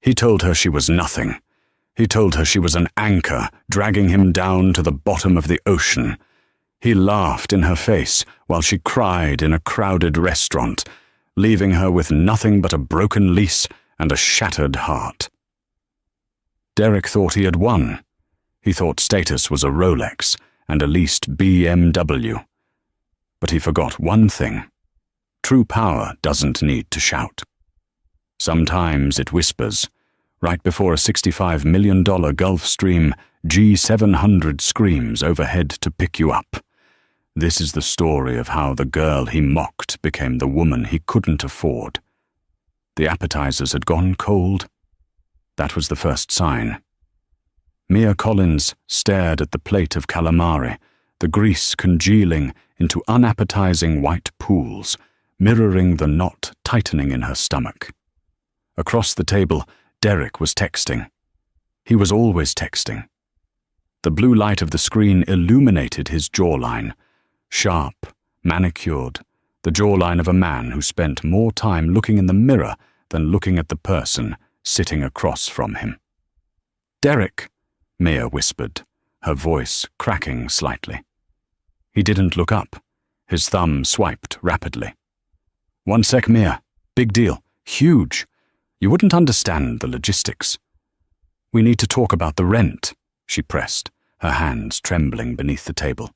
He told her she was nothing. He told her she was an anchor, dragging him down to the bottom of the ocean. He laughed in her face while she cried in a crowded restaurant, leaving her with nothing but a broken lease and a shattered heart. Derek thought he had won. He thought status was a Rolex and a leased BMW. But he forgot one thing. True power doesn't need to shout. Sometimes it whispers, right before a $65 million Gulfstream G700 screams overhead to pick you up. This is the story of how the girl he mocked became the woman he couldn't afford. The appetizers had gone cold. That was the first sign. Mia Collins stared at the plate of calamari, the grease congealing into unappetizing white pools, mirroring the knot tightening in her stomach. Across the table, Derek was texting. He was always texting. The blue light of the screen illuminated his jawline, sharp, manicured, the jawline of a man who spent more time looking in the mirror than looking at the person sitting across from him. "Derek," Mia whispered, her voice cracking slightly. He didn't look up. His thumb swiped rapidly. "One sec, Mia. Big deal. Huge. You wouldn't understand the logistics." "We need to talk about the rent," she pressed, her hands trembling beneath the table.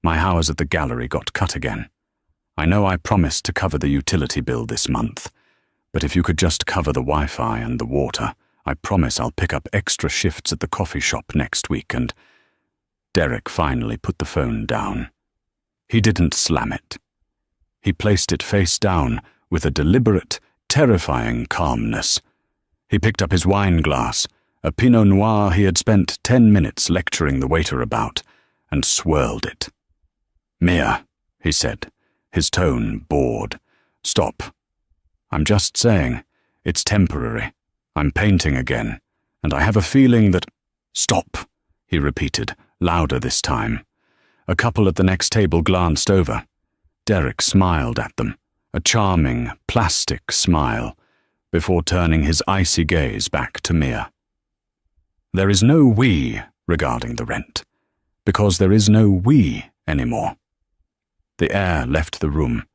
"My hours at the gallery got cut again. I know I promised to cover the utility bill this month, but if you could just cover the Wi-Fi and the water, I promise I'll pick up extra shifts at the coffee shop next week and—" Derek finally put the phone down. He didn't slam it. He placed it face down with a deliberate, terrifying calmness. He picked up his wine glass, a Pinot Noir he had spent 10 minutes lecturing the waiter about, and swirled it. "Mia," he said, his tone bored. "Stop. I'm just saying, it's temporary. I'm painting again, and I have a feeling that—" "Stop," he repeated, louder this time. A couple at the next table glanced over. Derek smiled at them, a charming, plastic smile, before turning his icy gaze back to Mia. "There is no we regarding the rent, because there is no we anymore." The air left the room,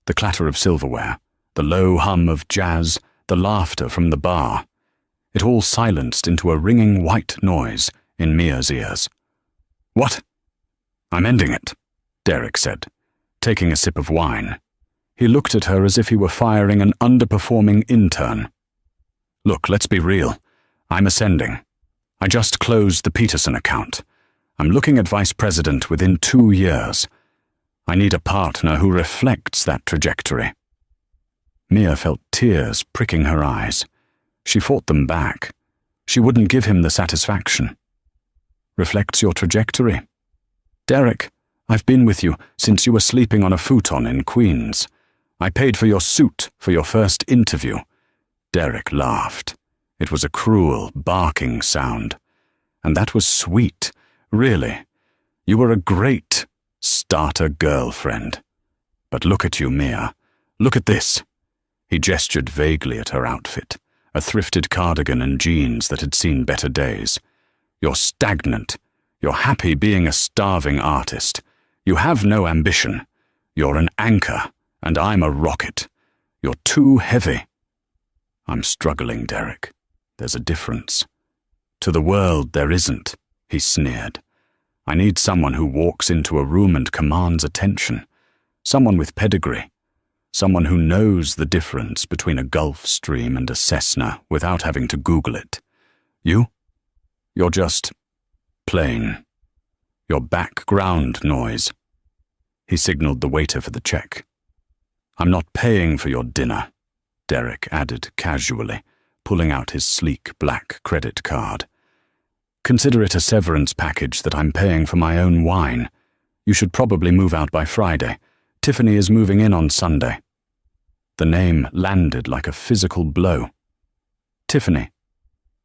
the clatter of silverware, the low hum of jazz, the laughter from the bar. It all silenced into a ringing white noise in Mia's ears. "What?" "I'm ending it," Derek said, taking a sip of wine. He looked at her as if he were firing an underperforming intern. "Look, let's be real. I'm ascending. I just closed the Peterson account. I'm looking at vice president within 2 years. I need a partner who reflects that trajectory." Mia felt tears pricking her eyes. She fought them back. She wouldn't give him the satisfaction. "Reflects your trajectory?" "Derek, I've been with you since you were sleeping on a futon in Queens. I paid for your suit for your first interview." Derek laughed. It was a cruel, barking sound. "And that was sweet, really. You were a great starter girlfriend. But look at you, Mia. Look at this." He gestured vaguely at her outfit, a thrifted cardigan and jeans that had seen better days. "You're stagnant. You're happy being a starving artist. You have no ambition. You're an anchor, and I'm a rocket. You're too heavy." "I'm struggling, Derek. There's a difference." "To the world, there isn't," he sneered. "I need someone who walks into a room and commands attention. Someone with pedigree. Someone who knows the difference between a Gulfstream and a Cessna without having to Google it. You? You're just plain. You're background noise." He signaled the waiter for the check. "I'm not paying for your dinner," Derek added casually, pulling out his sleek black credit card. "Consider it a severance package that I'm paying for my own wine. You should probably move out by Friday. Tiffany is moving in on Sunday." The name landed like a physical blow. "Tiffany?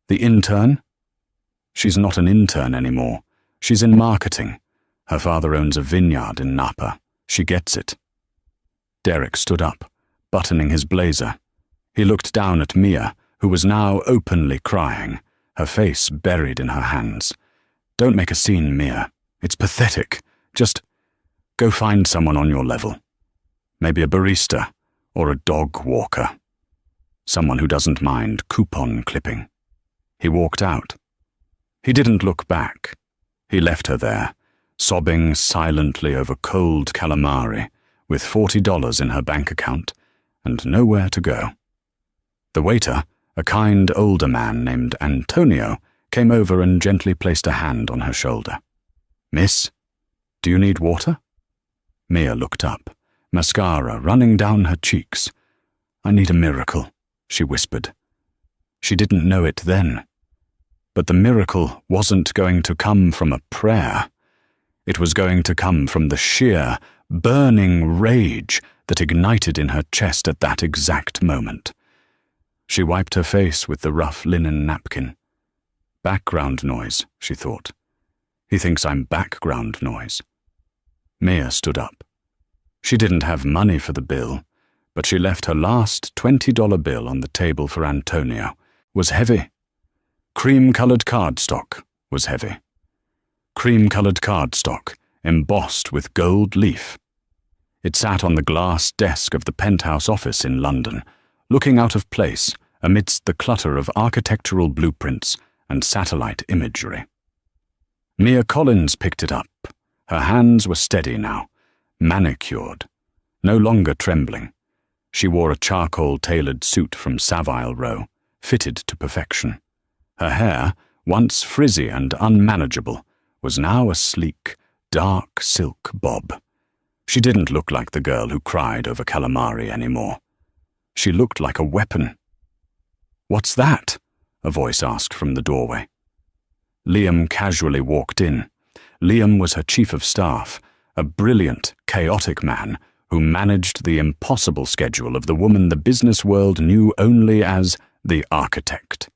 The intern?" "She's not an intern anymore. She's in marketing. Her father owns a vineyard in Napa. She gets it." Derek stood up, buttoning his blazer. He looked down at Mia, who was now openly crying, her face buried in her hands. "Don't make a scene, Mia. It's pathetic. Just go find someone on your level. Maybe a barista or a dog walker. Someone who doesn't mind coupon clipping." He walked out. He didn't look back. He left her there, sobbing silently over cold calamari, with $40 in her bank account and nowhere to go. The waiter, a kind older man named Antonio, came over and gently placed a hand on her shoulder. "Miss, do you need water?" Mia looked up, mascara running down her cheeks. "I need a miracle," she whispered. She didn't know it then. But the miracle wasn't going to come from a prayer. It was going to come from the sheer, burning rage that ignited in her chest at that exact moment. She wiped her face with the rough linen napkin. Background noise, she thought. He thinks I'm background noise. Mia stood up. She didn't have money for the bill, but she left her last $20 bill on the table for Antonio. Was heavy. Cream-coloured cardstock was heavy. Cream-coloured cardstock, embossed with gold leaf. It sat on the glass desk of the penthouse office in London, looking out of place amidst the clutter of architectural blueprints and satellite imagery. Mia Collins picked it up. Her hands were steady now, manicured, no longer trembling. She wore a charcoal-tailored suit from Savile Row, fitted to perfection. Her hair, once frizzy and unmanageable, was now a sleek, dark silk bob. She didn't look like the girl who cried over calamari anymore. She looked like a weapon. "What's that?" a voice asked from the doorway. Liam casually walked in. Liam was her chief of staff, a brilliant, chaotic man who managed the impossible schedule of the woman the business world knew only as the architect.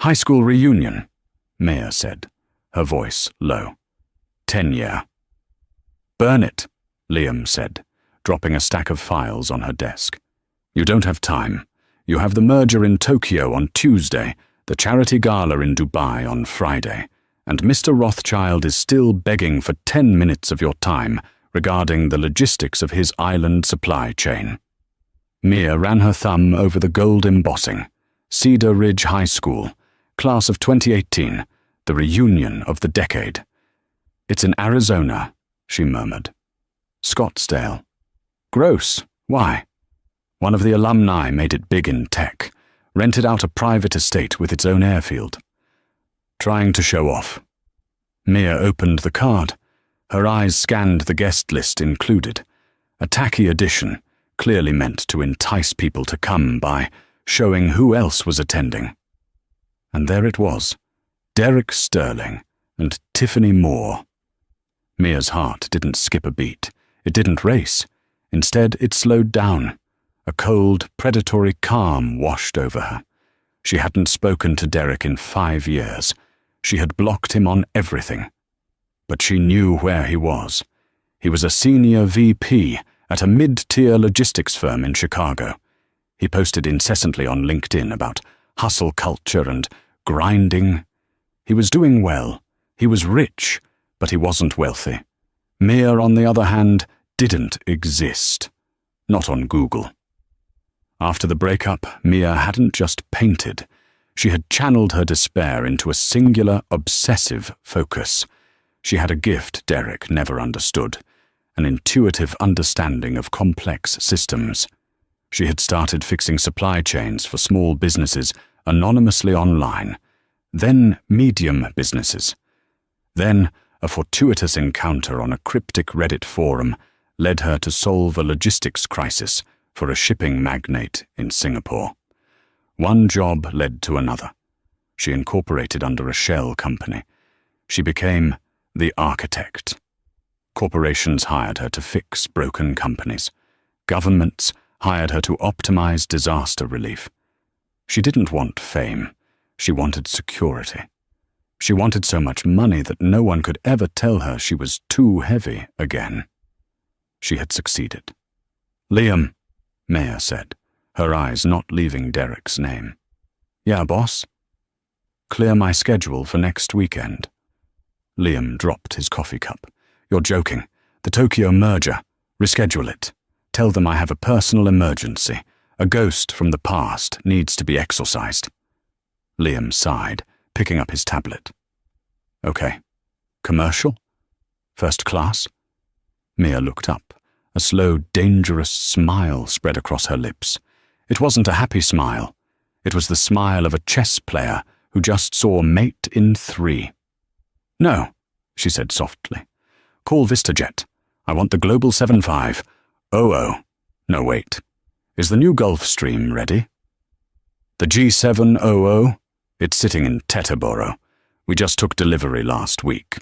"High school reunion," Mia said, her voice low. 10-year. "Burn it," Liam said, dropping a stack of files on her desk. "You don't have time. You have the merger in Tokyo on Tuesday, the charity gala in Dubai on Friday, and Mr. Rothschild is still begging for 10 minutes of your time regarding the logistics of his island supply chain." Mia ran her thumb over the gold embossing. Cedar Ridge High School, class of 2018, the reunion of the decade. "It's in Arizona," she murmured. "Scottsdale. Gross. Why?" "One of the alumni made it big in tech, rented out a private estate with its own airfield. Trying to show off." Mia opened the card. Her eyes scanned the guest list included. A tacky addition, clearly meant to entice people to come by showing who else was attending. And there it was, Derek Sterling and Tiffany Moore. Mia's heart didn't skip a beat. It didn't race. Instead, it slowed down. A cold, predatory calm washed over her. She hadn't spoken to Derek in 5 years. She had blocked him on everything. But she knew where he was. He was a senior VP at a mid-tier logistics firm in Chicago. He posted incessantly on LinkedIn about hustle culture and grinding. He was doing well. He was rich, but he wasn't wealthy. Mia, on the other hand, didn't exist. Not on Google. After the breakup, Mia hadn't just painted. She had channeled her despair into a singular, obsessive focus. She had a gift Derek never understood, an intuitive understanding of complex systems. She had started fixing supply chains for small businesses anonymously online, then medium businesses. Then a fortuitous encounter on a cryptic Reddit forum led her to solve a logistics crisis for a shipping magnate in Singapore. One job led to another. She incorporated under a shell company. She became the architect. Corporations hired her to fix broken companies. Governments hired her to optimize disaster relief. She didn't want fame. She wanted security. She wanted so much money that no one could ever tell her she was too heavy again. She had succeeded. "Liam," Maya said, her eyes not leaving Derek's name. Yeah, boss? Clear my schedule for next weekend. Liam dropped his coffee cup. You're joking. The Tokyo merger. Reschedule it. Tell them I have a personal emergency. A ghost from the past needs to be exorcised. Liam sighed, picking up his tablet. Okay. Commercial? First class? Mia looked up. A slow, dangerous smile spread across her lips. It wasn't a happy smile. It was the smile of a chess player who just saw mate in 3. No, she said softly. Call VistaJet. I want the Global 75. Oh. No, wait. Is the new Gulfstream ready? The G700? It's sitting in Teterboro. We just took delivery last week.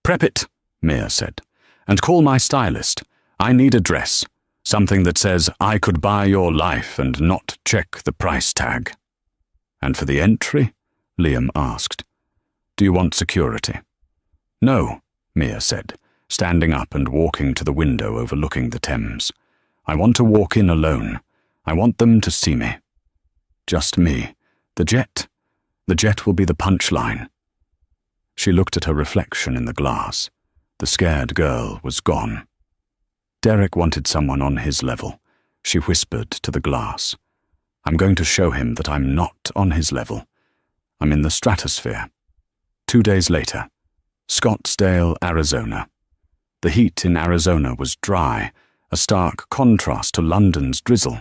Prep it, Mia said, and call my stylist. I need a dress. Something that says, I could buy your life and not check the price tag. And for the entry? Liam asked. Do you want security? No, Mia said, standing up and walking to the window overlooking the Thames. I want to walk in alone. I want them to see me. Just me. The jet. The jet will be the punchline. She looked at her reflection in the glass. The scared girl was gone. Derek wanted someone on his level. She whispered to the glass. I'm going to show him that I'm not on his level. I'm in the stratosphere. 2 days later, Scottsdale, Arizona. The heat in Arizona was dry, a stark contrast to London's drizzle.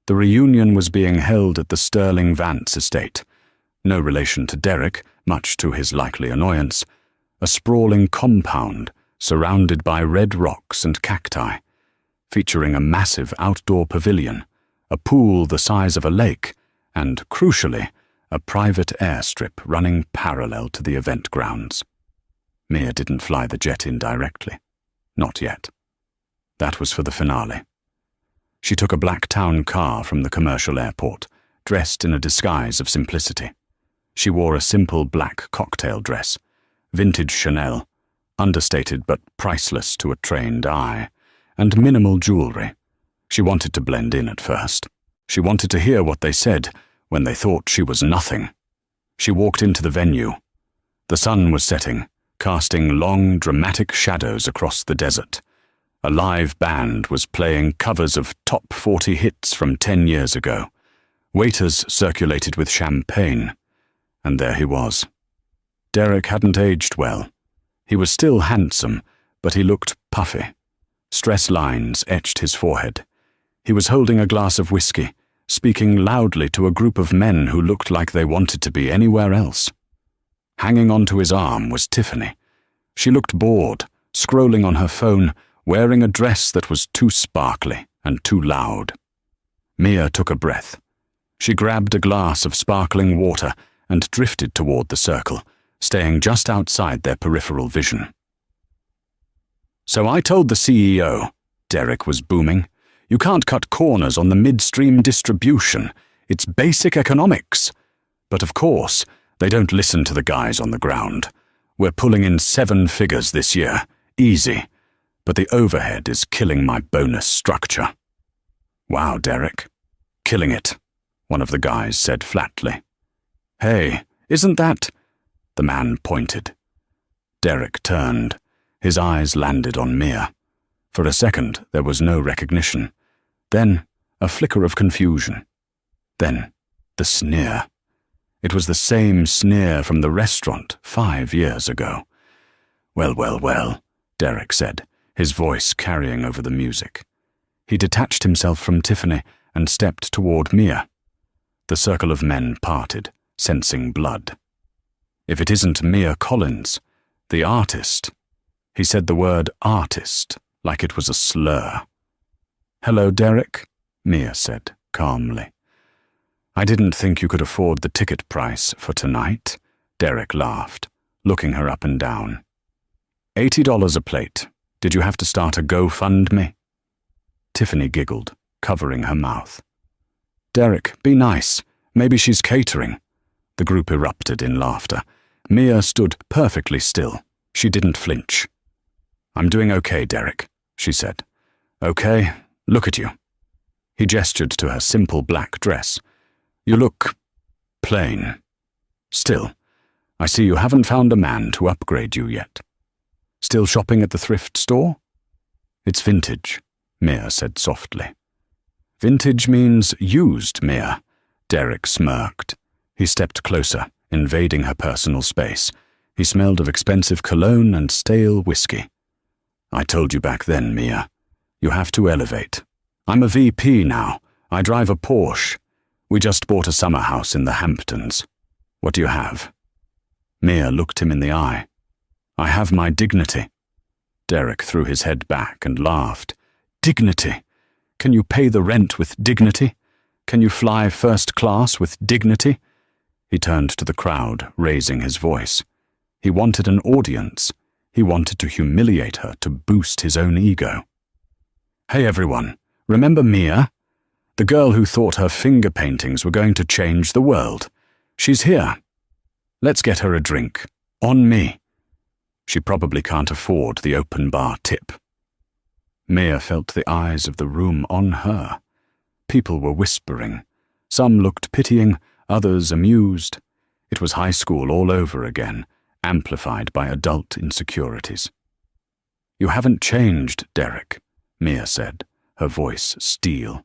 The reunion was being held at the Sterling Vance estate. No relation to Derek, much to his likely annoyance. A sprawling compound surrounded by red rocks and cacti, featuring a massive outdoor pavilion, a pool the size of a lake, and, crucially, a private airstrip running parallel to the event grounds. Mia didn't fly the jet in directly. Not yet. That was for the finale. She took a black town car from the commercial airport, dressed in a disguise of simplicity. She wore a simple black cocktail dress, vintage Chanel, understated but priceless to a trained eye, and minimal jewelry. She wanted to blend in at first. She wanted to hear what they said when they thought she was nothing. She walked into the venue. The sun was setting, casting long, dramatic shadows across the desert. A live band was playing covers of top 40 hits from 10 years ago. Waiters circulated with champagne. And there he was. Derek hadn't aged well. He was still handsome, but he looked puffy. Stress lines etched his forehead. He was holding a glass of whiskey, speaking loudly to a group of men who looked like they wanted to be anywhere else. Hanging onto his arm was Tiffany. She looked bored, scrolling on her phone, wearing a dress that was too sparkly and too loud. Mia took a breath. She grabbed a glass of sparkling water and drifted toward the circle, staying just outside their peripheral vision. So I told the CEO, Derek was booming, you can't cut corners on the midstream distribution. It's basic economics. But of course, they don't listen to the guys on the ground. We're pulling in 7 figures this year, easy. But the overhead is killing my bonus structure. Wow, Derek. Killing it, one of the guys said flatly. Hey, isn't that... The man pointed. Derek turned. His eyes landed on Mia. For a second, there was no recognition. Then, a flicker of confusion. Then, the sneer. It was the same sneer from the restaurant 5 years ago. Well, Derek said, his voice carrying over the music. He detached himself from Tiffany and stepped toward Mia. The circle of men parted, sensing blood. If it isn't Mia Collins, the artist. He said the word artist like it was a slur. Hello, Derek, Mia said calmly. I didn't think you could afford the ticket price for tonight, Derek laughed, looking her up and down. $80 a plate. Did you have to start a GoFundMe? Tiffany giggled, covering her mouth. Derek, be nice. Maybe she's catering. The group erupted in laughter. Mia stood perfectly still. She didn't flinch. I'm doing okay, Derek, she said. Okay, look at you. He gestured to her simple black dress. You look plain. Still, I see you haven't found a man to upgrade you yet. Still shopping at the thrift store? It's vintage, Mia said softly. Vintage means used, Mia, Derek smirked. He stepped closer, invading her personal space. He smelled of expensive cologne and stale whiskey. I told you back then, Mia. You have to elevate. I'm a VP now. I drive a Porsche. We just bought a summer house in the Hamptons. What do you have? Mia looked him in the eye. I have my dignity. Derek threw his head back and laughed. Dignity? Can you pay the rent with dignity? Can you fly first class with dignity? He turned to the crowd, raising his voice. He wanted an audience. He wanted to humiliate her to boost his own ego. Hey everyone, remember Mia? The girl who thought her finger paintings were going to change the world. She's here. Let's get her a drink. On me. She probably can't afford the open bar tip. Mia felt the eyes of the room on her. People were whispering. Some looked pitying, others amused. It was high school all over again, amplified by adult insecurities. You haven't changed, Derek, Mia said, her voice steel.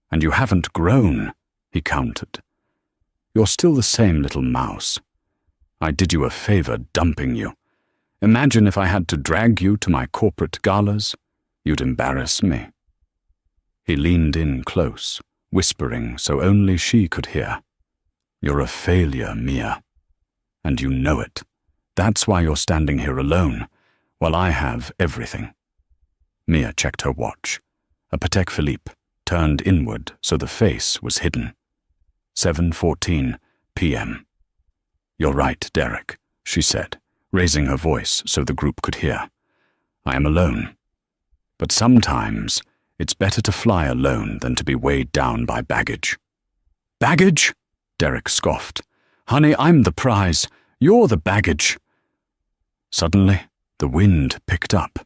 And you haven't grown, he countered. You're still the same little mouse. I did you a favor dumping you. Imagine if I had to drag you to my corporate galas. You'd embarrass me. He leaned in close, whispering so only she could hear. You're a failure, Mia. And you know it. That's why you're standing here alone, while I have everything. Mia checked her watch. A Patek Philippe turned inward so the face was hidden. 7:14 p.m. You're right, Derek, she said, raising her voice so the group could hear. I am alone. But sometimes it's better to fly alone than to be weighed down by baggage. Baggage? Derek scoffed. Honey, I'm the prize. You're the baggage. Suddenly, the wind picked up.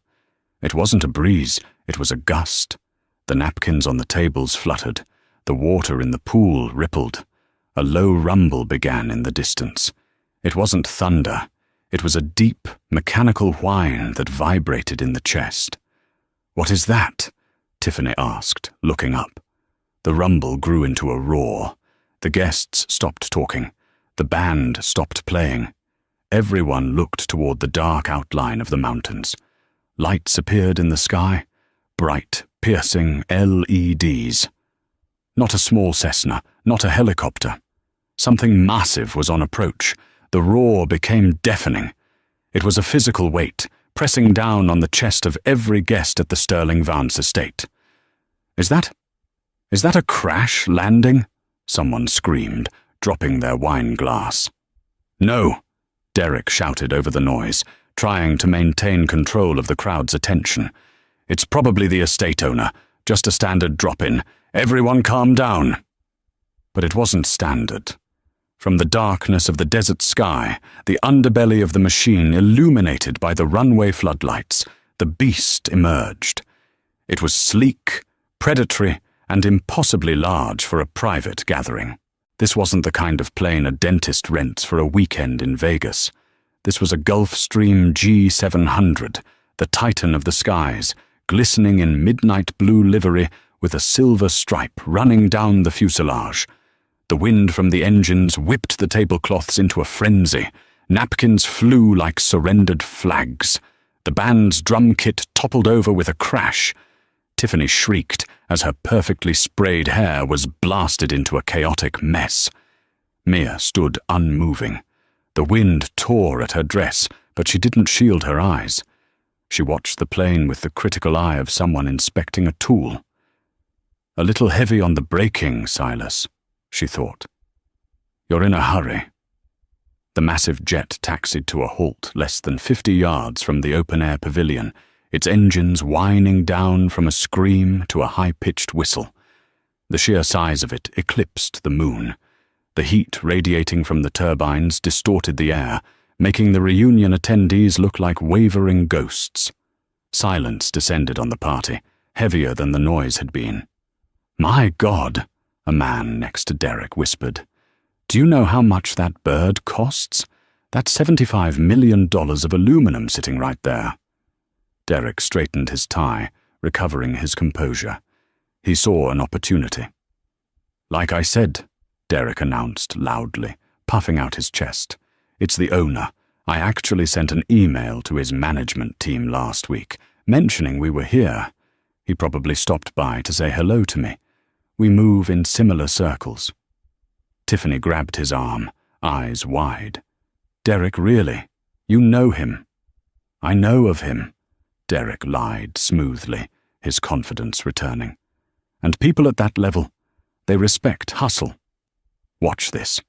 It wasn't a breeze, it was a gust. The napkins on the tables fluttered. The water in the pool rippled. A low rumble began in the distance. It wasn't thunder. It was a deep, mechanical whine that vibrated in the chest. What is that? Tiffany asked, looking up. The rumble grew into a roar. The guests stopped talking. The band stopped playing. Everyone looked toward the dark outline of the mountains. Lights appeared in the sky, bright, piercing LEDs. Not a small Cessna, not a helicopter. Something massive was on approach. The roar became deafening. It was a physical weight, pressing down on the chest of every guest at the Sterling Vance estate. Is that a crash landing? Someone screamed, dropping their wine glass. No, Derek shouted over the noise, trying to maintain control of the crowd's attention. It's probably the estate owner, just a standard drop-in. Everyone calm down. But it wasn't standard. From the darkness of the desert sky, the underbelly of the machine illuminated by the runway floodlights, the beast emerged. It was sleek, predatory, and impossibly large for a private gathering. This wasn't the kind of plane a dentist rents for a weekend in Vegas. This was a Gulfstream G700, the titan of the skies, glistening in midnight blue livery with a silver stripe running down the fuselage. The wind from the engines whipped the tablecloths into a frenzy. Napkins flew like surrendered flags. The band's drum kit toppled over with a crash. Tiffany shrieked as her perfectly sprayed hair was blasted into a chaotic mess. Mia stood unmoving. The wind tore at her dress, but she didn't shield her eyes. She watched the plane with the critical eye of someone inspecting a tool. A little heavy on the braking, Silas, she thought. You're in a hurry. The massive jet taxied to a halt less than 50 yards from the open-air pavilion, its engines whining down from a scream to a high-pitched whistle. The sheer size of it eclipsed the moon. The heat radiating from the turbines distorted the air, making the reunion attendees look like wavering ghosts. Silence descended on the party, heavier than the noise had been. My God, a man next to Derek whispered. Do you know how much that bird costs? That's $75 million of aluminum sitting right there. Derek straightened his tie, recovering his composure. He saw an opportunity. Like I said, Derek announced loudly, puffing out his chest. It's the owner. I actually sent an email to his management team last week, mentioning we were here. He probably stopped by to say hello to me. We move in similar circles. Tiffany grabbed his arm, eyes wide. Derek, really? You know him? I know of him, Derek lied smoothly, his confidence returning. And people at that level, they respect hustle. Watch this.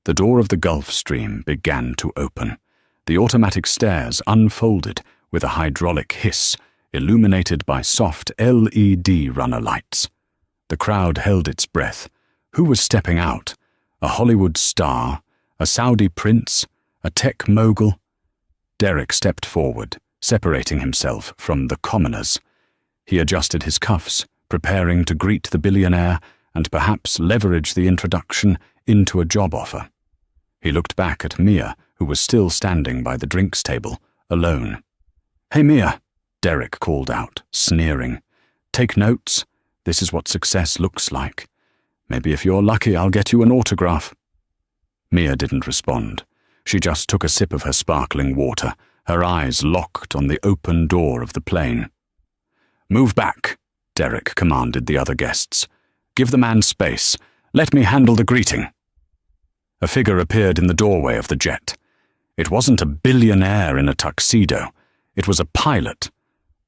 The door of the Gulf Stream began to open. The automatic stairs unfolded with a hydraulic hiss, illuminated by soft LED runner lights. The crowd held its breath. Who was stepping out? A Hollywood star? A Saudi prince? A tech mogul? Derek stepped forward, separating himself from the commoners. He adjusted his cuffs, preparing to greet the billionaire and perhaps leverage the introduction into a job offer. He looked back at Mia, who was still standing by the drinks table, alone. "Hey, Mia," Derek called out, sneering. "Take notes. This is what success looks like. Maybe if you're lucky, I'll get you an autograph." Mia didn't respond. She just took a sip of her sparkling water, her eyes locked on the open door of the plane. "Move back," Derek commanded the other guests. "Give the man space. Let me handle the greeting." A figure appeared in the doorway of the jet. It wasn't a billionaire in a tuxedo. It was a pilot.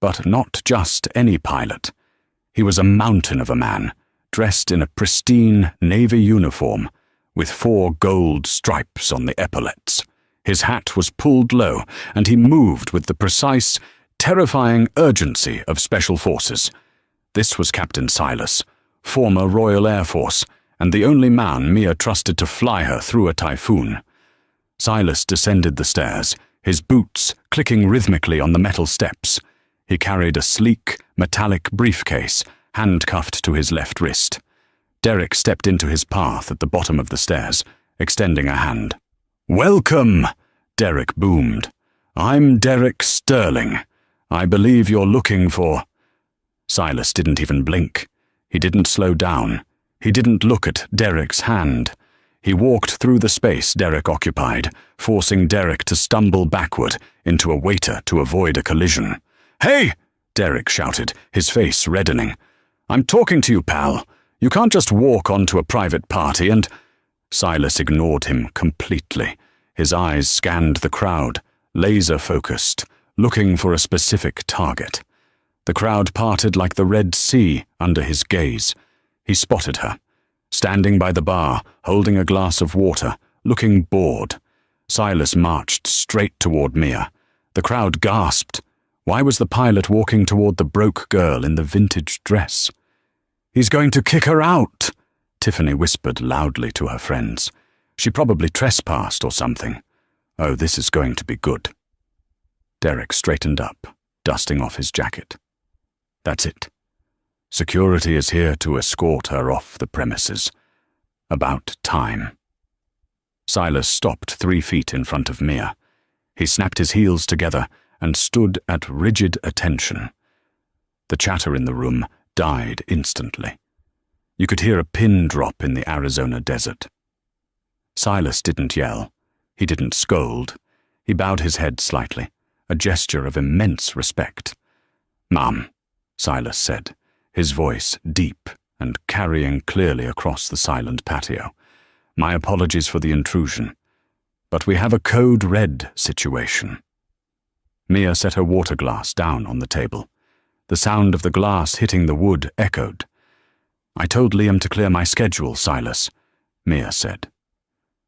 But not just any pilot. He was a mountain of a man, dressed in a pristine navy uniform, with 4 gold stripes on the epaulets. His hat was pulled low, and he moved with the precise, terrifying urgency of special forces. This was Captain Silas, former Royal Air Force, and the only man Mia trusted to fly her through a typhoon. Silas descended the stairs, his boots clicking rhythmically on the metal steps. He carried a sleek, metallic briefcase, handcuffed to his left wrist. Derek stepped into his path at the bottom of the stairs, extending a hand. "Welcome," Derek boomed. "I'm Derek Sterling. I believe you're looking for—" Silas didn't even blink. He didn't slow down. He didn't look at Derek's hand. He walked through the space Derek occupied, forcing Derek to stumble backward into a waiter to avoid a collision. "Hey!" Derek shouted, his face reddening. "I'm talking to you, pal. You can't just walk onto a private party and—" Silas ignored him completely. His eyes scanned the crowd, laser-focused, looking for a specific target. The crowd parted like the Red Sea under his gaze. He spotted her, standing by the bar, holding a glass of water, looking bored. Silas marched straight toward Mia. The crowd gasped. Why was the pilot walking toward the broke girl in the vintage dress? "He's going to kick her out," Tiffany whispered loudly to her friends. "She probably trespassed or something. Oh, this is going to be good." Derek straightened up, dusting off his jacket. "That's it. Security is here to escort her off the premises. About time." Silas stopped 3 feet in front of Mia. He snapped his heels together and stood at rigid attention. The chatter in the room died instantly. You could hear a pin drop in the Arizona desert. Silas didn't yell. He didn't scold. He bowed his head slightly, a gesture of immense respect. "Ma'am," Silas said, his voice deep and carrying clearly across the silent patio. "My apologies for the intrusion, but we have a code red situation." Mia set her water glass down on the table. The sound of the glass hitting the wood echoed. "I told Liam to clear my schedule, Silas," Mia said.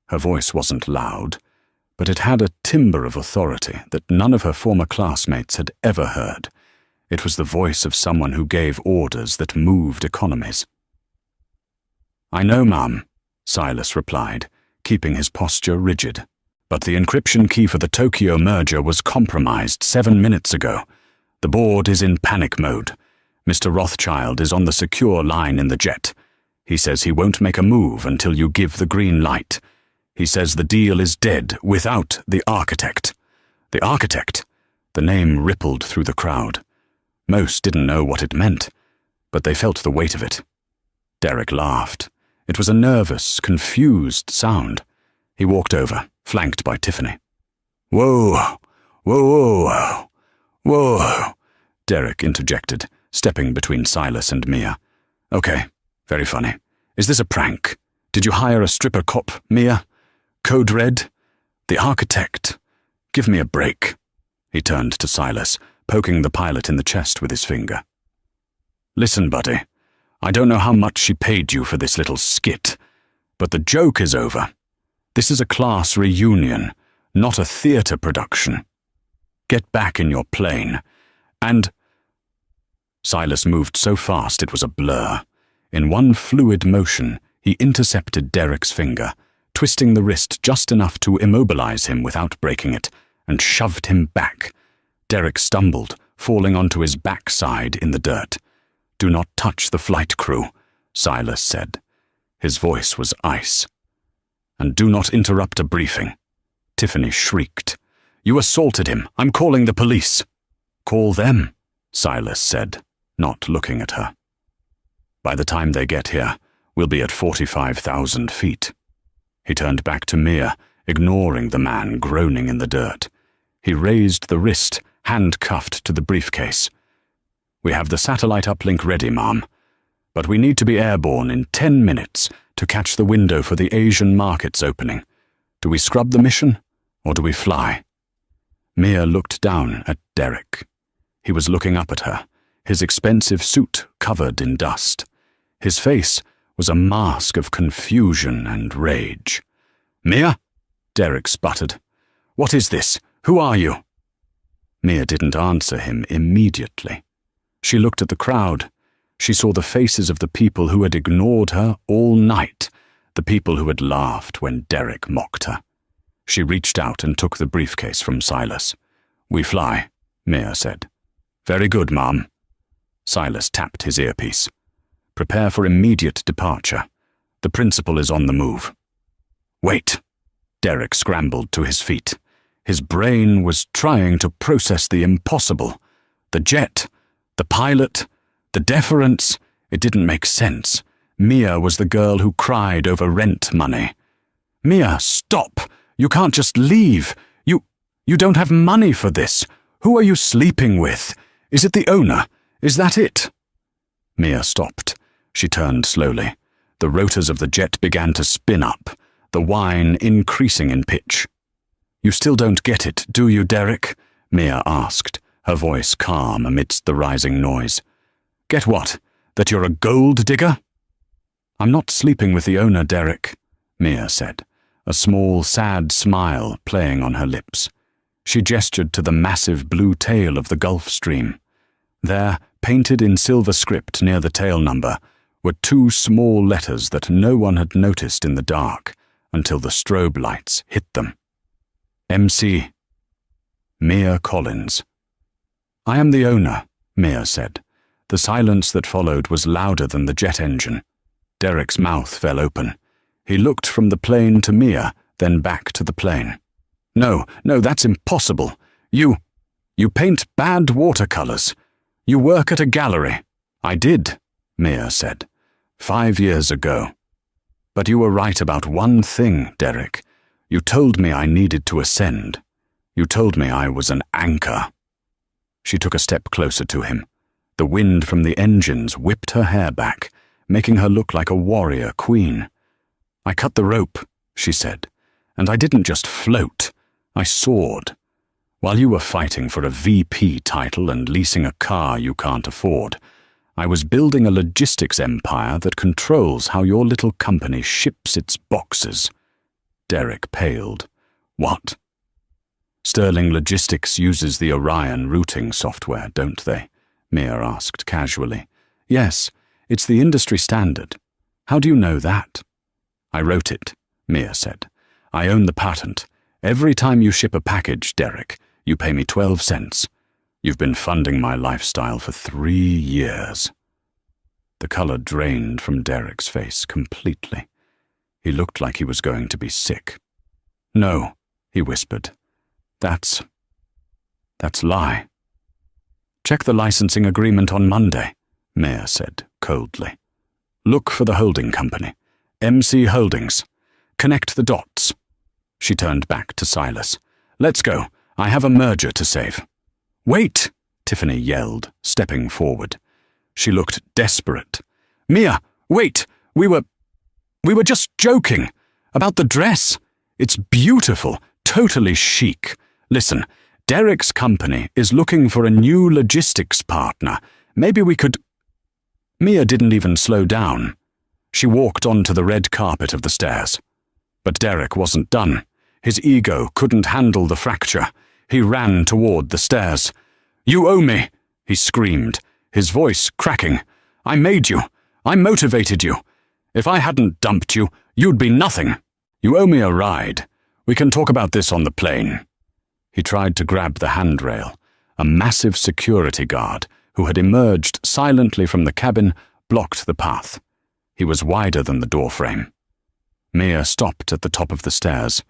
Her voice wasn't loud, but it had a timbre of authority that none of her former classmates had ever heard. It was the voice of someone who gave orders that moved economies. "I know, ma'am," Silas replied, keeping his posture rigid. "But the encryption key for the Tokyo merger was compromised 7 minutes ago. The board is in panic mode. Mr. Rothschild is on the secure line in the jet. He says he won't make a move until you give the green light. He says the deal is dead without the architect. The architect? The name rippled through the crowd. Most didn't know what it meant, but they felt the weight of it. Derek laughed. It was a nervous, confused sound. He walked over, flanked by Tiffany. "Whoa, whoa, whoa, whoa," Derek interjected, stepping between Silas and Mia. "Okay, very funny. Is this a prank? Did you hire a stripper cop, Mia? Code Red? The architect? Give me a break." He turned to Silas, poking the pilot in the chest with his finger. "Listen, buddy, I don't know how much she paid you for this little skit, but the joke is over. This is a class reunion, not a theater production. Get back in your plane, and—" Silas moved so fast it was a blur. In one fluid motion, he intercepted Derek's finger, twisting the wrist just enough to immobilize him without breaking it, and shoved him back. Derek stumbled, falling onto his backside in the dirt. "Do not touch the flight crew," Silas said. His voice was ice. "And do not interrupt a briefing." Tiffany shrieked. "You assaulted him. I'm calling the police." "Call them," Silas said, not looking at her. "By the time they get here, we'll be at 45,000 feet. He turned back to Mia, ignoring the man groaning in the dirt. He raised the wrist, handcuffed to the briefcase. "We have the satellite uplink ready, ma'am, but we need to be airborne in 10 minutes to catch the window for the Asian markets opening. Do we scrub the mission, or do we fly?" Mia looked down at Derek. He was looking up at her, his expensive suit covered in dust. His face was a mask of confusion and rage. "Mia?" Derek sputtered. "What is this? Who are you?" Mia didn't answer him immediately. She looked at the crowd. She saw the faces of the people who had ignored her all night, the people who had laughed when Derek mocked her. She reached out and took the briefcase from Silas. "We fly," Mia said. "Very good, ma'am." Silas tapped his earpiece. "Prepare for immediate departure. The principal is on the move." "Wait!" Derek scrambled to his feet. His brain was trying to process the impossible. The jet, the pilot, the deference, it didn't make sense. Mia was the girl who cried over rent money. "Mia, stop! You can't just leave. You don't have money for this. Who are you sleeping with? Is it the owner? Is that it?" Mia stopped. She turned slowly. The rotors of the jet began to spin up, the whine increasing in pitch. "You still don't get it, do you, Derek?" Mia asked, her voice calm amidst the rising noise. "Get what? That you're a gold digger?" "I'm not sleeping with the owner, Derek," Mia said, a small, sad smile playing on her lips. She gestured to the massive blue tail of the Gulf Stream. There, painted in silver script near the tail number, were 2 small letters that no one had noticed in the dark until the strobe lights hit them. MC. Mia Collins. "I am the owner," Mia said. The silence that followed was louder than the jet engine. Derek's mouth fell open. He looked from the plane to Mia, then back to the plane. No, that's impossible. You paint bad watercolors. You work at a gallery." "I did," Mia said, 5 years ago. "But you were right about one thing, Derek. You told me I needed to ascend. You told me I was an anchor." She took a step closer to him. The wind from the engines whipped her hair back, making her look like a warrior queen. "I cut the rope," she said, "and I didn't just float. I soared. While you were fighting for a VP title and leasing a car you can't afford, I was building a logistics empire that controls how your little company ships its boxes." Derek paled. "What?" "Sterling Logistics uses the Orion routing software, don't they?" Mia asked casually. "Yes, it's the industry standard. How do you know that?" "I wrote it," Mia said. "I own the patent. Every time you ship a package, Derek, you pay me 12 cents. You've been funding my lifestyle for 3 years." The color drained from Derek's face completely. He looked like he was going to be sick. "No," he whispered. That's lie." "Check the licensing agreement on Monday," Mia said coldly. "Look for the holding company. MC Holdings. Connect the dots." She turned back to Silas. "Let's go. I have a merger to save." "Wait!" Tiffany yelled, stepping forward. She looked desperate. "Mia, wait! We were just joking. About the dress. It's beautiful, totally chic. Listen, Derek's company is looking for a new logistics partner. Maybe we could—" Mia didn't even slow down. She walked onto the red carpet of the stairs. But Derek wasn't done. His ego couldn't handle the fracture. He ran toward the stairs. "You owe me," he screamed, his voice cracking. "I made you. I motivated you. If I hadn't dumped you, you'd be nothing. You owe me a ride. We can talk about this on the plane." He tried to grab the handrail. A massive security guard, who had emerged silently from the cabin, blocked the path. He was wider than the doorframe. Mia stopped at the top of the stairs.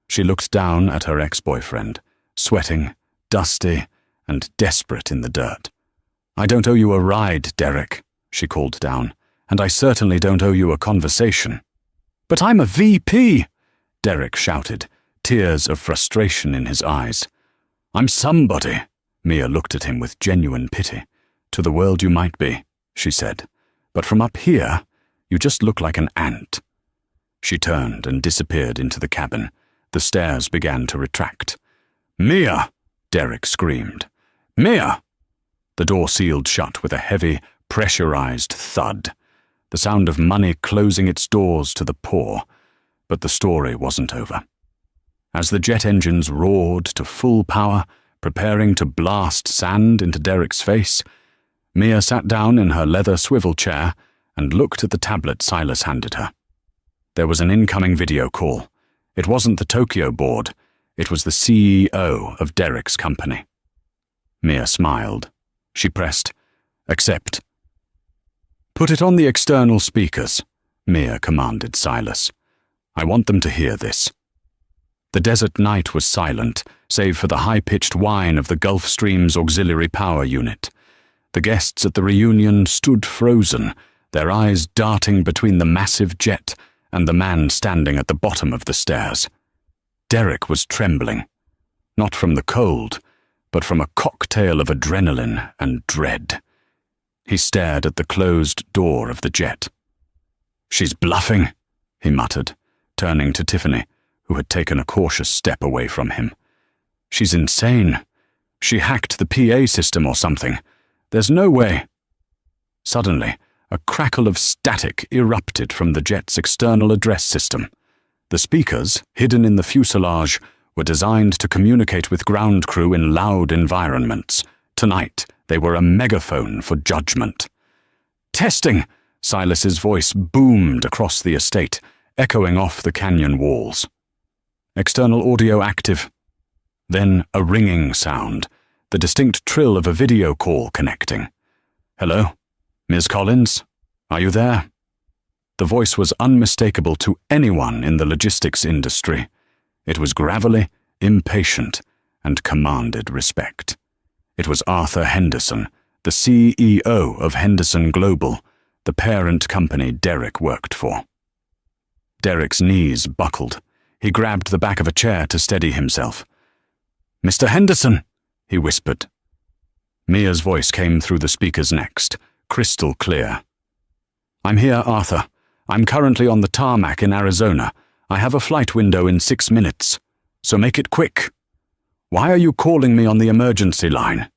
She looked down at her ex-boyfriend, sweating, dusty, and desperate in the dirt. "I don't owe you a ride, Derek," she called down, "and I certainly don't owe you a conversation." "But I'm a VP!" Derek shouted, tears of frustration in his eyes. "I'm somebody." Mia looked at him with genuine pity. "To the world you might be," she said, "but from up here, you just look like an ant." She turned and disappeared into the cabin. The stairs began to retract. "Mia!" Derek screamed. "Mia!" The door sealed shut with a heavy, pressurized thud, the sound of money closing its doors to the poor. But the story wasn't over. As the jet engines roared to full power, preparing to blast sand into Derek's face, Mia sat down in her leather swivel chair and looked at the tablet Silas handed her. There was an incoming video call. It wasn't the Tokyo board. It was the CEO of Derek's company. Mia smiled. She pressed, "Accept." "Put it on the external speakers," Mia commanded Silas. "I want them to hear this." The desert night was silent, save for the high-pitched whine of the Gulfstream's auxiliary power unit. The guests at the reunion stood frozen, their eyes darting between the massive jet and the man standing at the bottom of the stairs. Derek was trembling, not from the cold, but from a cocktail of adrenaline and dread. He stared at the closed door of the jet. "She's bluffing," he muttered, turning to Tiffany, who had taken a cautious step away from him. "She's insane. She hacked the PA system or something. There's no way." Suddenly, a crackle of static erupted from the jet's external address system. The speakers, hidden in the fuselage, were designed to communicate with ground crew in loud environments. Tonight, they were a megaphone for judgment. "Testing!" Silas's voice boomed across the estate, echoing off the canyon walls. "External audio active." Then a ringing sound, the distinct trill of a video call connecting. "Hello? Ms. Collins? Are you there?" The voice was unmistakable to anyone in the logistics industry. It was gravelly, impatient, and commanded respect. It was Arthur Henderson, the CEO of Henderson Global, the parent company Derek worked for. Derek's knees buckled. He grabbed the back of a chair to steady himself. "Mr. Henderson," he whispered. Mia's voice came through the speakers next, crystal clear. "I'm here, Arthur. I'm currently on the tarmac in Arizona. I have a flight window in 6 minutes, so make it quick. Why are you calling me on the emergency line?"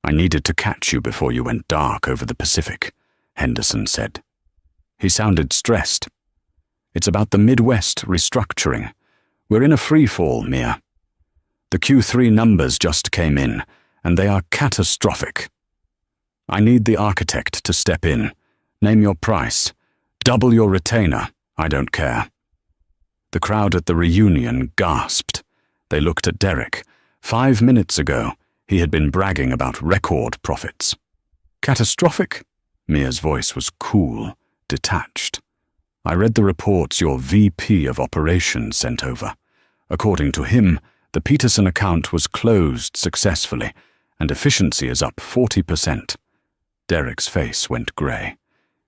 "I needed to catch you before you went dark over the Pacific," Henderson said. He sounded stressed. "It's about the Midwest restructuring. We're in a free fall, Mia. The Q3 numbers just came in, and they are catastrophic. I need the architect to step in. Name your price. Double your retainer. I don't care." The crowd at the reunion gasped. They looked at Derek. 5 minutes ago, he had been bragging about record profits. Catastrophic? Mia's voice was cool, detached. "I read the reports your VP of Operations sent over. According to him, the Peterson account was closed successfully, and efficiency is up 40%. Derek's face went grey.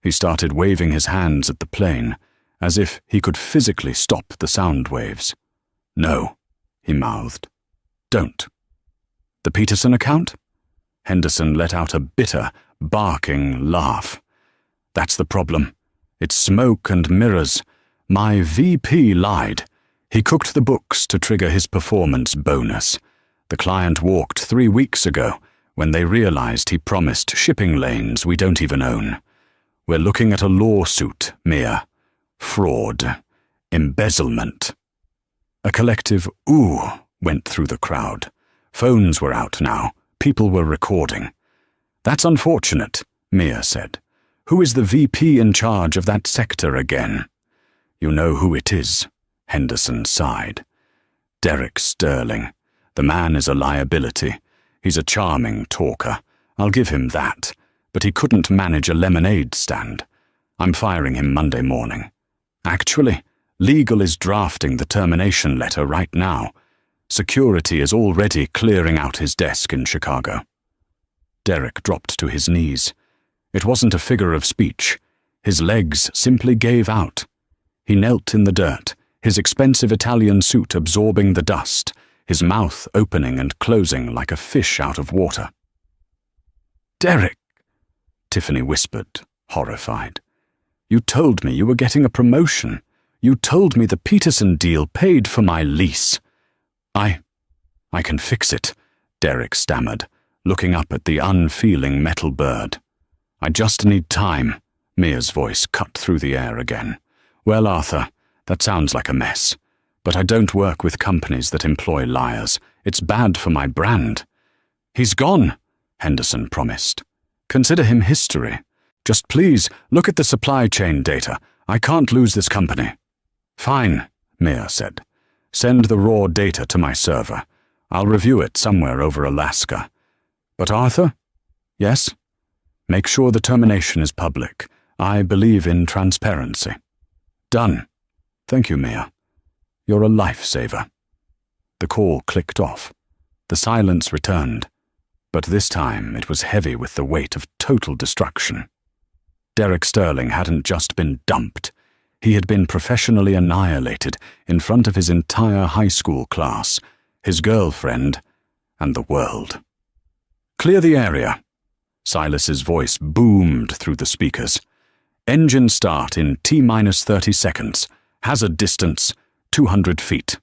He started waving his hands at the plane, as if he could physically stop the sound waves. "No," he mouthed. "Don't." "The Peterson account?" Henderson let out a bitter, barking laugh. "That's the problem. It's smoke and mirrors. My VP lied. He cooked the books to trigger his performance bonus. The client walked 3 weeks ago when they realized he promised shipping lanes we don't even own. We're looking at a lawsuit, Mia. Fraud. Embezzlement." A collective "ooh" went through the crowd. Phones were out now. People were recording. "That's unfortunate," Mia said. "Who is the VP in charge of that sector again?" "You know who it is," Henderson sighed. "Derek Sterling. The man is a liability. He's a charming talker. I'll give him that. But he couldn't manage a lemonade stand. I'm firing him Monday morning. Actually, legal is drafting the termination letter right now. Security is already clearing out his desk in Chicago." Derek dropped to his knees. It wasn't a figure of speech. His legs simply gave out. He knelt in the dirt, his expensive Italian suit absorbing the dust, his mouth opening and closing like a fish out of water. "Derek," Tiffany whispered, horrified. "You told me you were getting a promotion. You told me the Peterson deal paid for my lease." I can fix it," Derek stammered, looking up at the unfeeling metal bird. "I just need time." Mia's voice cut through the air again. "Well, Arthur, that sounds like a mess. But I don't work with companies that employ liars. It's bad for my brand." "He's gone," Henderson promised. "Consider him history. Just please look at the supply chain data. I can't lose this company." "Fine," Mia said. "Send the raw data to my server. I'll review it somewhere over Alaska. But Arthur?" "Yes?" "Make sure the termination is public. I believe in transparency." "Done. Thank you, Mia. You're a lifesaver." The call clicked off. The silence returned, but this time it was heavy with the weight of total destruction. Derek Sterling hadn't just been dumped. He had been professionally annihilated in front of his entire high school class, his girlfriend, and the world. "Clear the area." Silas's voice boomed through the speakers. "Engine start in T-minus 30 seconds. Hazard distance, 200 feet.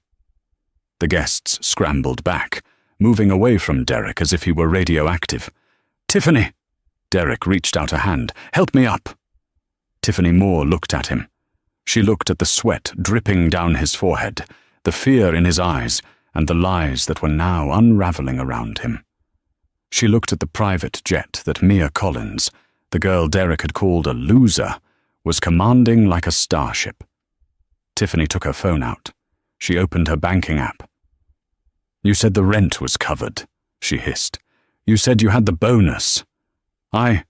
The guests scrambled back, moving away from Derek as if he were radioactive. "Tiffany!" Derek reached out a hand. "Help me up." Tiffany Moore looked at him. She looked at the sweat dripping down his forehead, the fear in his eyes, and the lies that were now unraveling around him. She looked at the private jet that Mia Collins, the girl Derek had called a loser, was commanding like a starship. Tiffany took her phone out. She opened her banking app. "You said the rent was covered," she hissed. "You said you had the bonus. I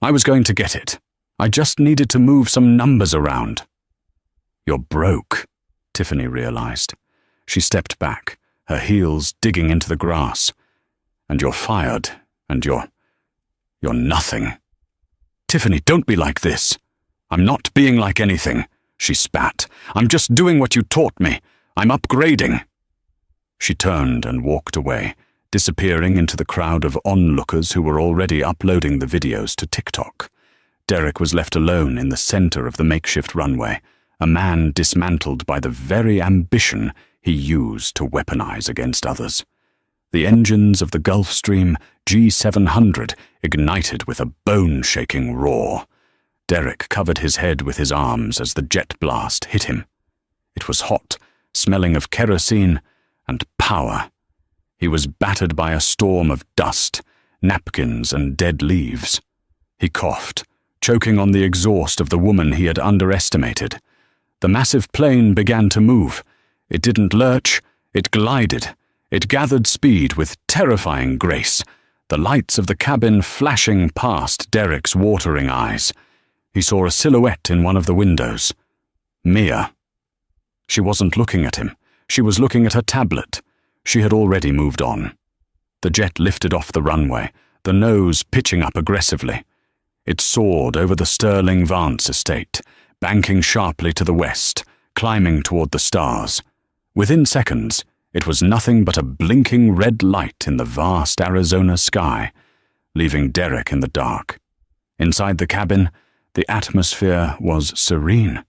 was going to get it. I just needed to move some numbers around." "You're broke," Tiffany realized. She stepped back, her heels digging into the grass. "And you're fired, and you're nothing." "Tiffany, don't be like this." "I'm not being like anything," she spat. "I'm just doing what you taught me. I'm upgrading." She turned and walked away, disappearing into the crowd of onlookers who were already uploading the videos to TikTok. Derek was left alone in the center of the makeshift runway, a man dismantled by the very ambition he used to weaponize against others. The engines of the Gulfstream G700 ignited with a bone-shaking roar. Derek covered his head with his arms as the jet blast hit him. It was hot, smelling of kerosene and power. He was battered by a storm of dust, napkins, and dead leaves. He coughed, choking on the exhaust of the woman he had underestimated. The massive plane began to move. It didn't lurch, it glided. It gathered speed with terrifying grace. the lights of the cabin flashing past Derek's watering eyes. He saw a silhouette in one of the windows. Mia. She wasn't looking at him. She was looking at her tablet. She had already moved on. The jet lifted off the runway, the nose pitching up aggressively. It soared over the Sterling Vance estate, banking sharply to the west, climbing toward the stars. Within seconds, it was nothing but a blinking red light in the vast Arizona sky, leaving Derek in the dark. Inside the cabin, the atmosphere was serene.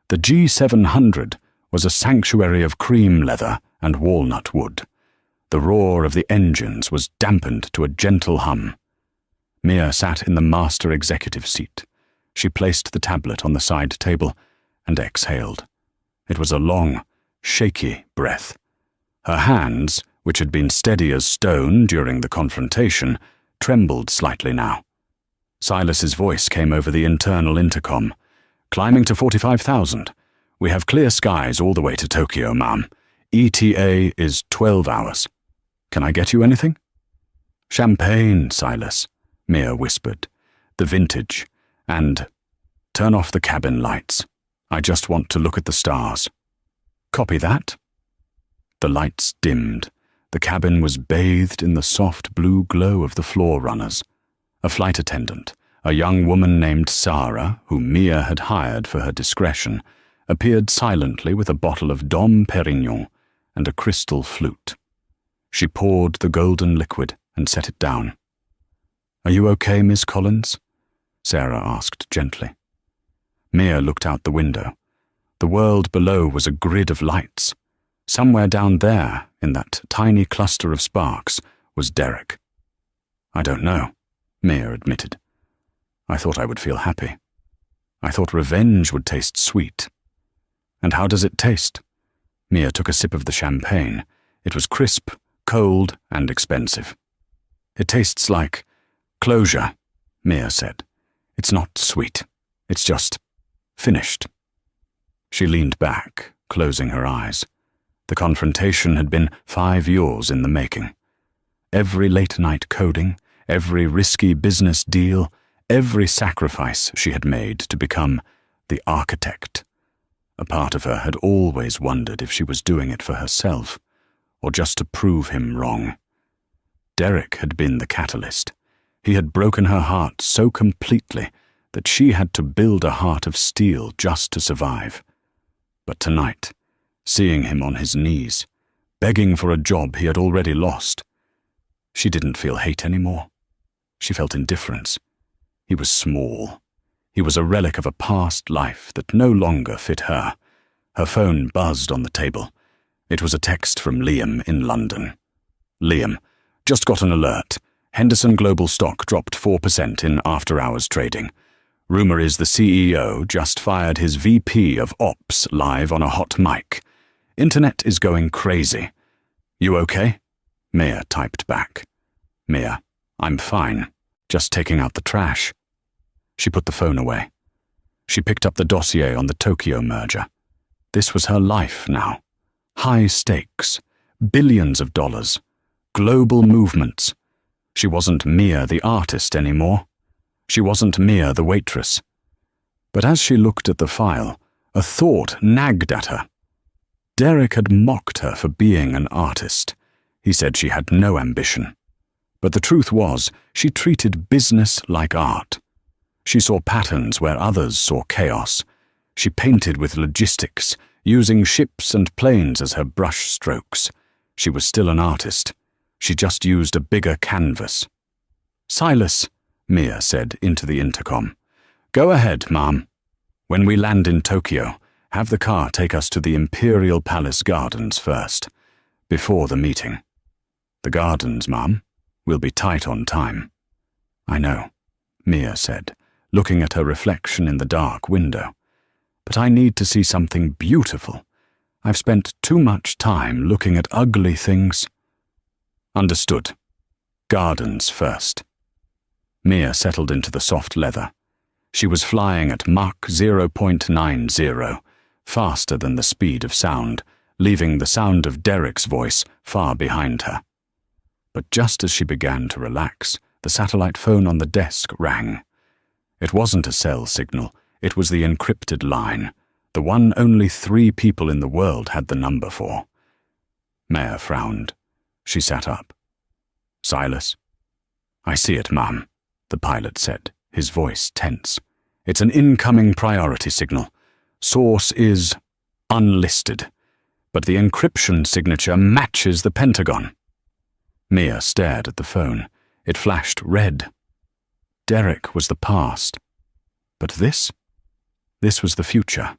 The G700 was a sanctuary of cream leather and walnut wood. The roar of the engines was dampened to a gentle hum. Mia sat in the master executive seat. She placed the tablet on the side table and exhaled. It was a long, shaky breath. Her hands, which had been steady as stone during the confrontation, trembled slightly now. Silas's voice came over the internal intercom. "Climbing to 45,000. We have clear skies all the way to Tokyo, ma'am. ETA is 12 hours. Can I get you anything?" "Champagne, Silas," Mia whispered. "The vintage. And turn off the cabin lights. I just want to look at the stars." "Copy that." The lights dimmed. The cabin was bathed in the soft blue glow of the floor runners. A flight attendant, a young woman named Sarah, whom Mia had hired for her discretion, appeared silently with a bottle of Dom Perignon and a crystal flute. She poured the golden liquid and set it down. "Are you okay, Miss Collins?" Sarah asked gently. Mia looked out the window. The world below was a grid of lights. Somewhere down there, in that tiny cluster of sparks, was Derek. "I don't know," Mia admitted. "I thought I would feel happy. I thought revenge would taste sweet." "And how does it taste?" Mia took a sip of the champagne. It was crisp, cold, and expensive. "It tastes like closure," Mia said. "It's not sweet. It's just finished." She leaned back, closing her eyes. The confrontation had been 5 years in the making. Every late-night coding, every risky business deal, every sacrifice she had made to become the architect. A part of her had always wondered if she was doing it for herself, or just to prove him wrong. Derek had been the catalyst. He had broken her heart so completely that she had to build a heart of steel just to survive. But tonight, seeing him on his knees, begging for a job he had already lost, she didn't feel hate anymore. She felt indifference. He was small. He was a relic of a past life that no longer fit her. Her phone buzzed on the table. It was a text from Liam in London. "Liam, just got an alert. Henderson Global stock dropped 4% in after-hours trading. Rumor is the CEO just fired his VP of Ops live on a hot mic. Internet is going crazy. You okay?" Mia typed back. "Mia, I'm fine. Just taking out the trash." She put the phone away. She picked up the dossier on the Tokyo merger. This was her life now. High stakes, billions of dollars, global movements. She wasn't Mia the artist anymore. She wasn't Mia the waitress. But as she looked at the file, a thought nagged at her. Derek had mocked her for being an artist. He said she had no ambition. But the truth was, she treated business like art. She saw patterns where others saw chaos. She painted with logistics, using ships and planes as her brush strokes. She was still an artist. She just used a bigger canvas. "Silas," Mia said into the intercom. "Go ahead, ma'am. When we land in Tokyo, have the car take us to the Imperial Palace Gardens first, before the meeting." "The gardens, ma'am. We'll be tight on time." "I know," Mia said, looking at her reflection in the dark window. "But I need to see something beautiful. I've spent too much time looking at ugly things." "Understood. Gardens first." Mia settled into the soft leather. She was flying at Mach 0.90, faster than the speed of sound, leaving the sound of Derek's voice far behind her. But just as she began to relax, the satellite phone on the desk rang. It wasn't a cell signal, it was the encrypted line, the one only 3 people in the world had the number for. Maya frowned. She sat up. "Silas?" "I see it, Ma'am," the pilot said, his voice tense. "It's an incoming priority signal. Source is unlisted, but the encryption signature matches the Pentagon." Mia stared at the phone. It flashed red. Derek was the past. But this? This was the future.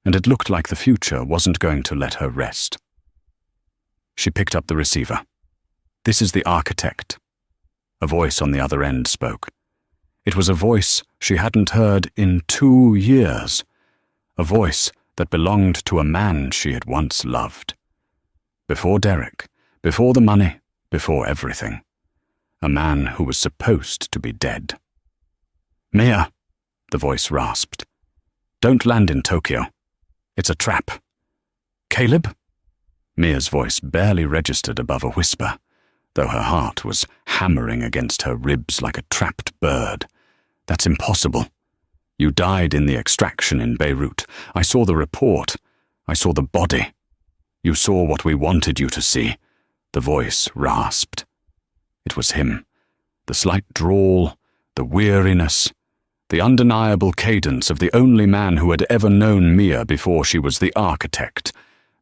And it looked like the future wasn't going to let her rest. She picked up the receiver. "This is the architect." A voice on the other end spoke. It was a voice she hadn't heard in 2 years. A voice that belonged to a man she had once loved. Before Derek, before the money, before everything. A man who was supposed to be dead. "Mia," the voice rasped. "Don't land in Tokyo. It's a trap." "Caleb?" Mia's voice barely registered above a whisper, though her heart was hammering against her ribs like a trapped bird. "That's impossible. You died in the extraction in Beirut. I saw the report. I saw the body. You saw what we wanted you to see." The voice rasped. It was him. The slight drawl, the weariness, the undeniable cadence of the only man who had ever known Mia before she was the architect,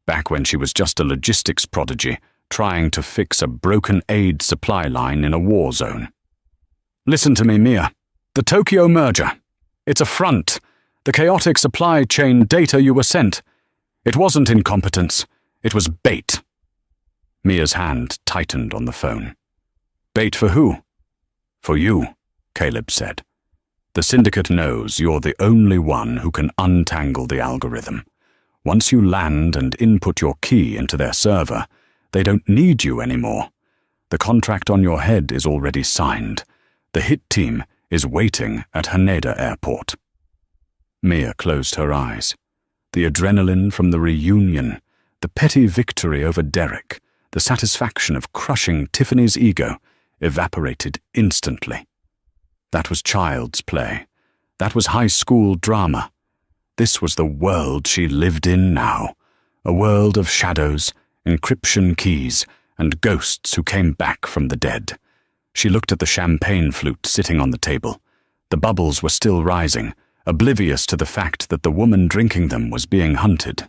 back when she was just a logistics prodigy trying to fix a broken aid supply line in a war zone. "Listen to me, Mia. The Tokyo merger. It's a front. The chaotic supply chain data you were sent. It wasn't incompetence. It was bait." Mia's hand tightened on the phone. "Bait for who?" "For you," Caleb said. "The syndicate knows you're the only one who can untangle the algorithm. Once you land and input your key into their server, they don't need you anymore. The contract on your head is already signed. The hit team is waiting at Haneda Airport." Mia closed her eyes. The adrenaline from the reunion, the petty victory over Derek, the satisfaction of crushing Tiffany's ego, evaporated instantly. That was child's play. That was high school drama. This was the world she lived in now, a world of shadows, encryption keys, and ghosts who came back from the dead. She looked at the champagne flute sitting on the table. The bubbles were still rising, oblivious to the fact that the woman drinking them was being hunted.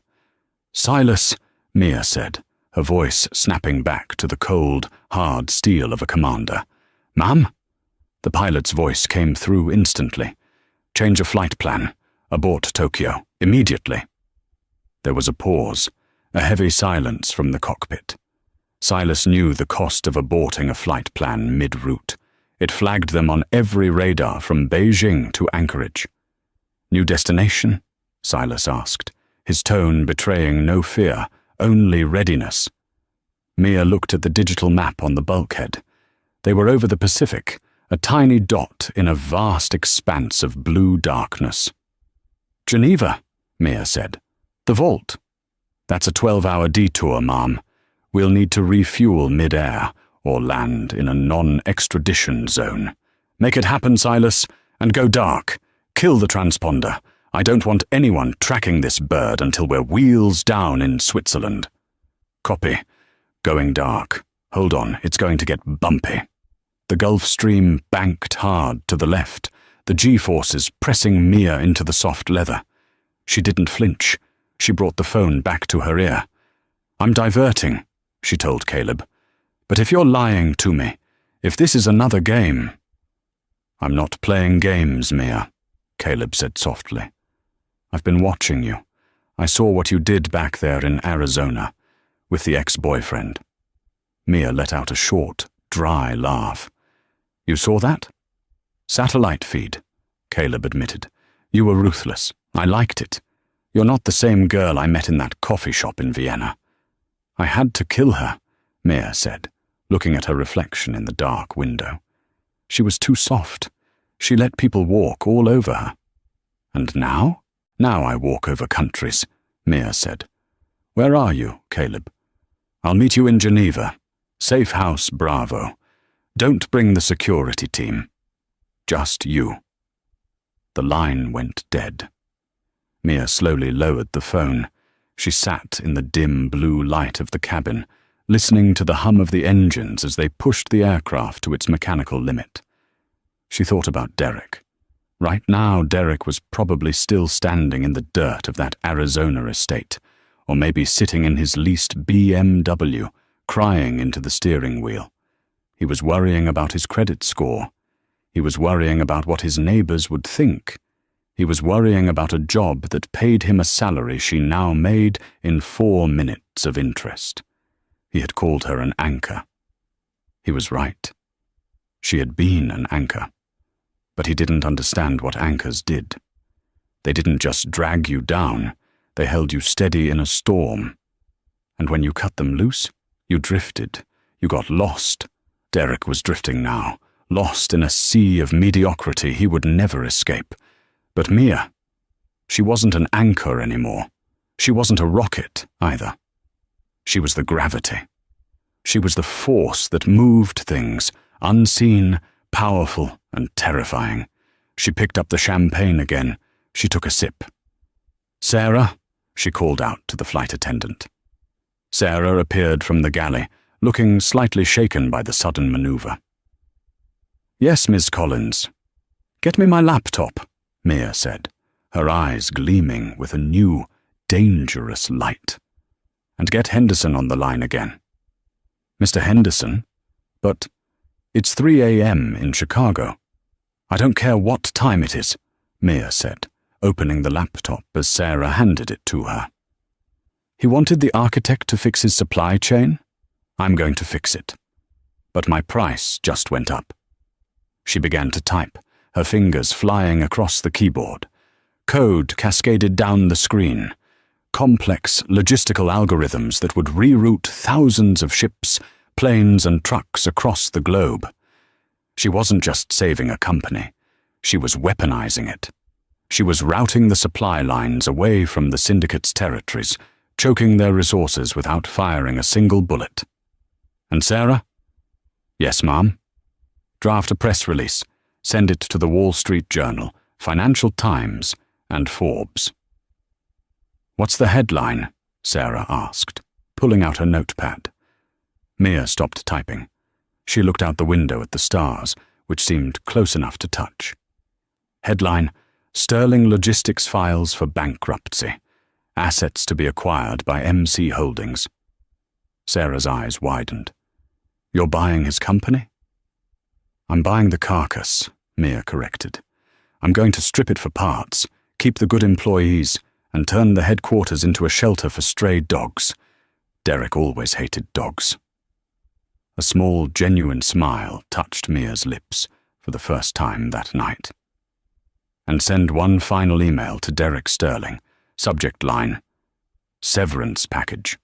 "Silas," Mia said, her voice snapping back to the cold, hard steel of a commander. "Ma'am?" The pilot's voice came through instantly. "Change of flight plan. Abort Tokyo. Immediately." There was a pause, a heavy silence from the cockpit. Silas knew the cost of aborting a flight plan mid-route. It flagged them on every radar from Beijing to Anchorage. "New destination?" Silas asked, his tone betraying no fear, only readiness. Mia looked at the digital map on the bulkhead. They were over the Pacific, a tiny dot in a vast expanse of blue darkness. "Geneva," Mia said. "The vault." "That's a 12-hour detour, Ma'am. We'll need to refuel mid-air or land in a non-extradition zone. Make it happen, Silas, and go dark. Kill the transponder. I don't want anyone tracking this bird until we're wheels down in Switzerland." "Copy. Going dark. Hold on, it's going to get bumpy." The Gulf Stream banked hard to the left, the G-forces pressing Mia into the soft leather. She didn't flinch. She brought the phone back to her ear. "I'm diverting," she told Caleb. "But if you're lying to me, if this is another game—" "I'm not playing games, Mia," Caleb said softly. "I've been watching you. I saw what you did back there in Arizona, with the ex-boyfriend." Mia let out a short, dry laugh. "You saw that?" "Satellite feed," Caleb admitted. "You were ruthless. I liked it. You're not the same girl I met in that coffee shop in Vienna." "I had to kill her," Mia said, looking at her reflection in the dark window. "She was too soft. She let people walk all over her." "And now?" "Now I walk over countries," Mia said. "Where are you, Caleb?" "I'll meet you in Geneva," Safe House Bravo. Don't bring the security team. Just you." The line went dead. Mia slowly lowered the phone. She sat in the dim blue light of the cabin, listening to the hum of the engines as they pushed the aircraft to its mechanical limit. She thought about Derek. Right now, Derek was probably still standing in the dirt of that Arizona estate, or maybe sitting in his leased BMW, crying into the steering wheel. He was worrying about his credit score. He was worrying about what his neighbors would think. He was worrying about a job that paid him a salary she now made in 4 minutes of interest. He had called her an anchor. He was right. She had been an anchor. But he didn't understand what anchors did. They didn't just drag you down, they held you steady in a storm. And when you cut them loose, you drifted. You got lost. Derek was drifting now, lost in a sea of mediocrity he would never escape. But Mia, she wasn't an anchor anymore. She wasn't a rocket, either. She was the gravity. She was the force that moved things, unseen, powerful, and terrifying. She picked up the champagne again. She took a sip. "Sarah," she called out to the flight attendant. Sarah appeared from the galley, looking slightly shaken by the sudden maneuver. "Yes, Miss Collins." "Get me my laptop," Mia said, her eyes gleaming with a new, dangerous light. "And get Henderson on the line again." "Mr. Henderson? But it's 3 a.m. in Chicago." "I don't care what time it is," Mia said, opening the laptop as Sarah handed it to her. "He wanted the architect to fix his supply chain? I'm going to fix it. But my price just went up." She began to type, her fingers flying across the keyboard. Code cascaded down the screen. Complex logistical algorithms that would reroute thousands of ships, planes, and trucks across the globe. She wasn't just saving a company. She was weaponizing it. She was routing the supply lines away from the syndicate's territories, choking their resources without firing a single bullet. "And Sarah?" "Yes, ma'am." "Draft a press release. Send it to the Wall Street Journal, Financial Times, and Forbes." "What's the headline?" Sarah asked, pulling out her notepad. Mia stopped typing. She looked out the window at the stars, which seemed close enough to touch. Headline: Sterling Logistics files for bankruptcy. Assets to be acquired by MC Holdings. Sarah's eyes widened. "You're buying his company?" "I'm buying the carcass," Mia corrected. "I'm going to strip it for parts, keep the good employees, and turn the headquarters into a shelter for stray dogs. Derek always hated dogs." A small, genuine smile touched Mia's lips for the first time that night. "And send one final email to Derek Sterling. Subject line: Severance package."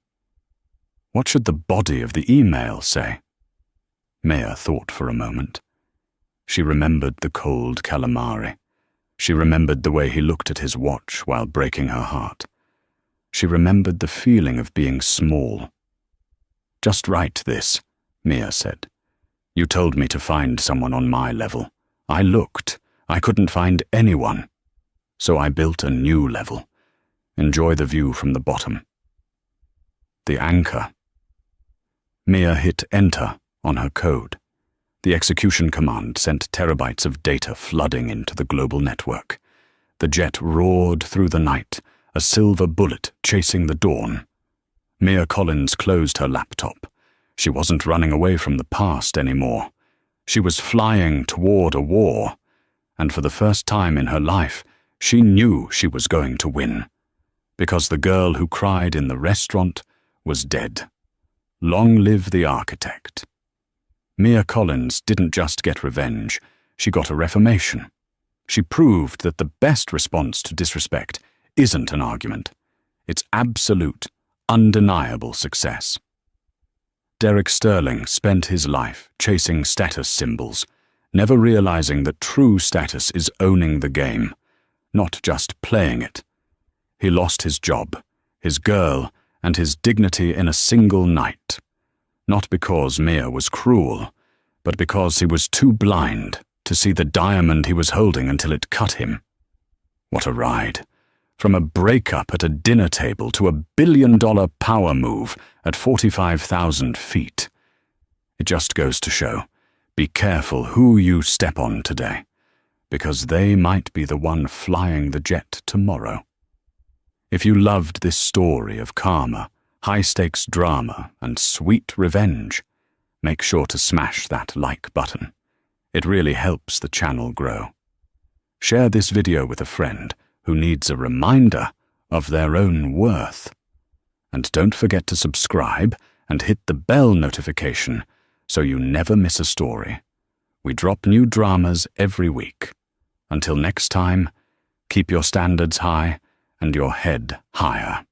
What should the body of the email say? Mia thought for a moment. She remembered the cold calamari. She remembered the way he looked at his watch while breaking her heart. She remembered the feeling of being small. "Just write this," Mia said. "You told me to find someone on my level. I looked. I couldn't find anyone. So I built a new level. Enjoy the view from the bottom." The anchor. Mia hit enter on her code. The execution command sent terabytes of data flooding into the global network. The jet roared through the night, a silver bullet chasing the dawn. Mia Collins closed her laptop. She wasn't running away from the past anymore. She was flying toward a war, and for the first time in her life, she knew she was going to win. Because the girl who cried in the restaurant was dead. Long live the architect. Mia Collins didn't just get revenge, she got a reformation. She proved that the best response to disrespect isn't an argument. It's absolute, undeniable success. Derek Sterling spent his life chasing status symbols, never realizing that true status is owning the game, not just playing it. He lost his job, his girl, and his dignity in a single night. Not because Mia was cruel, but because he was too blind to see the diamond he was holding until it cut him. What a ride. From a breakup at a dinner table to a billion-dollar power move at 45,000 feet. It just goes to show, be careful who you step on today, because they might be the one flying the jet tomorrow. If you loved this story of karma, high-stakes drama, and sweet revenge, make sure to smash that like button. It really helps the channel grow. Share this video with a friend who needs a reminder of their own worth. And don't forget to subscribe and hit the bell notification so you never miss a story. We drop new dramas every week. Until next time, keep your standards high and your head higher.